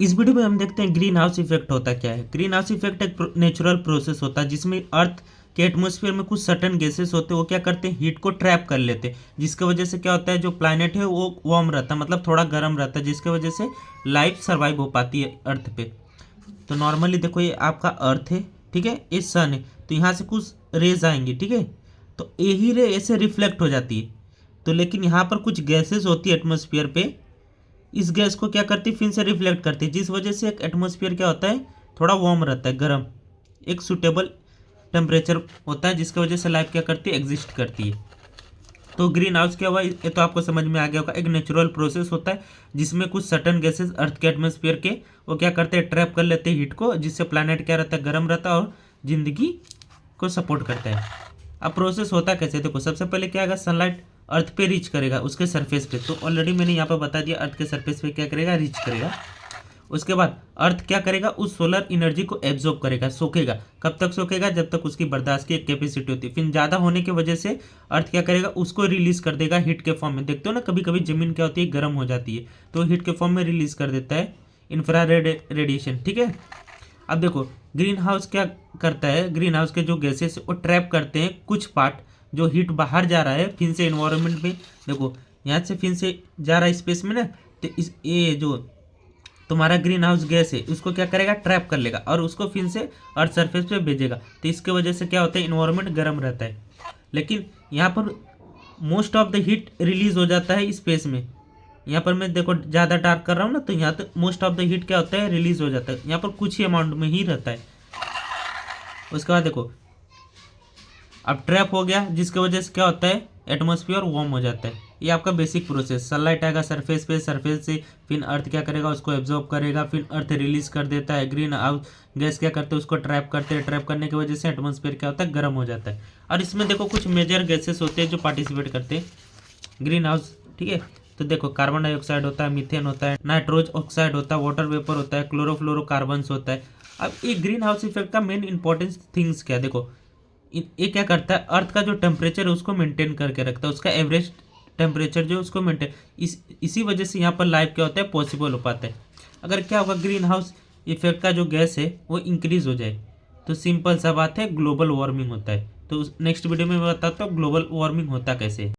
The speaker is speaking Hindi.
इस वीडियो में हम देखते हैं ग्रीन हाउस इफेक्ट होता क्या है। ग्रीन हाउस इफेक्ट एक नेचुरल प्रोसेस होता है जिसमें अर्थ के एटमॉस्फेयर में कुछ सर्टन गैसेस होते हैं, वो क्या करते हैं, हीट को ट्रैप कर लेते हैं, जिसकी वजह से क्या होता है, जो प्लैनेट है वो वार्म रहता है, मतलब थोड़ा गर्म रहता है, जिसकी वजह से लाइफ सर्वाइव हो पाती है अर्थ पे। तो नॉर्मली देखो, ये आपका अर्थ है, ठीक है, ये सन है, तो यहाँ से कुछ रेज आएंगी, ठीक है, तो यही रे ऐसे रिफ्लेक्ट हो जाती है। तो लेकिन यहाँ पर कुछ गैसेस होती है एटमॉस्फेयर पे, इस गैस को क्या करती है, फिर से रिफ्लेक्ट करती है, जिस वजह से एक एटमॉस्फेयर क्या होता है, थोड़ा वार्म रहता है, गर्म, एक सुटेबल टेम्परेचर होता है, जिसकी वजह से लाइफ क्या करती है, एग्जिस्ट करती है। तो ग्रीन हाउस क्या हुआ, ये तो आपको समझ में आ गया होगा। एक नेचुरल प्रोसेस होता है जिसमें कुछ सर्टन गैसेस अर्थ के एटमॉस्फेयर के वो क्या करते हैं, ट्रैप कर लेते हैं हीट को, जिससे प्लैनेट क्या रहता है, गर्म रहता है और जिंदगी को सपोर्ट करता है। अब प्रोसेस होता कैसे, देखो सबसे पहले क्या आएगा, सनलाइट अर्थ पे रीच करेगा, उसके सरफेस पे, तो ऑलरेडी मैंने यहाँ पे बता दिया, अर्थ के सरफेस पे क्या करेगा, रीच करेगा। उसके बाद अर्थ क्या करेगा, उस सोलर एनर्जी को एब्जॉर्ब करेगा, सोखेगा। कब तक सोखेगा, जब तक उसकी बर्दाश्त की एक कैपेसिटी होती है। फिर ज़्यादा होने की वजह से अर्थ क्या करेगा, उसको रिलीज कर देगा हीट के फॉर्म में। देखते हो ना, कभी कभी जमीन क्या होती है, गर्म हो जाती है, तो हीट के फॉर्म में रिलीज कर देता है इंफ्रारेड रेडिएशन, ठीक है। अब देखो ग्रीन हाउस क्या करता है, ग्रीन हाउस के जो गैसेस वो ट्रैप करते हैं कुछ पार्ट, जो हीट बाहर जा रहा है फिर से इन्वायरमेंट में। देखो यहाँ से फिर से जा रहा है स्पेस में ना, तो इस ये जो तुम्हारा ग्रीन हाउस गैस है उसको क्या करेगा, ट्रैप कर लेगा और उसको फिर से अर्थ सरफेस पे भेजेगा। तो इसके वजह से क्या होता है, इन्वायरमेंट गर्म रहता है। लेकिन यहाँ पर most of the heat release हो जाता है स्पेस में। यहाँ पर मैं देखो ज़्यादा डार्क कर रहा हूँ ना, तो यहाँ तो मोस्ट ऑफ द हीट क्या होता है, रिलीज हो जाता है, यहाँ पर कुछ ही अमाउंट में ही रहता है। उसके बाद देखो अब ट्रैप हो गया, जिसकी वजह से क्या होता है, एटमॉस्फेयर वार्म हो जाता है। ये आपका बेसिक प्रोसेस, सनलाइट आएगा सरफेस पे, सरफेस से फिर अर्थ क्या करेगा, उसको एब्जॉर्ब करेगा, फिर अर्थ रिलीज कर देता है। ग्रीन हाउस गैस क्या करते हैं, उसको ट्रैप करते हैं, ट्रैप करने की वजह से एटमॉस्फेयर क्या होता है, गर्म हो जाता है। और इसमें देखो कुछ मेजर गैसेस होते हैं जो पार्टिसिपेट करते हैं ग्रीन हाउस, ठीक है। तो देखो कार्बन डाइऑक्साइड होता है, मीथेन होता है, नाइट्रोज ऑक्साइड होता है, वाटर वेपर होता है, क्लोरोफ्लोरोकार्बन्स होता है। अब ये ग्रीन हाउस इफेक्ट का मेन इंपॉर्टेंस थिंग्स क्या है, देखो ये क्या करता है, अर्थ का जो टेम्परेचर है उसको मेंटेन करके रखता है, उसका एवरेज टेम्परेचर जो है उसको मेंटेन, इसी वजह से यहाँ पर लाइफ क्या होता है, पॉसिबल हो पाता है। अगर क्या होगा, ग्रीन हाउस इफेक्ट का जो गैस है वो इंक्रीज हो जाए, तो सिंपल सा बात है, ग्लोबल वार्मिंग होता है। तो नेक्स्ट वीडियो में मैं बताता हूँ ग्लोबल वार्मिंग होता कैसे है।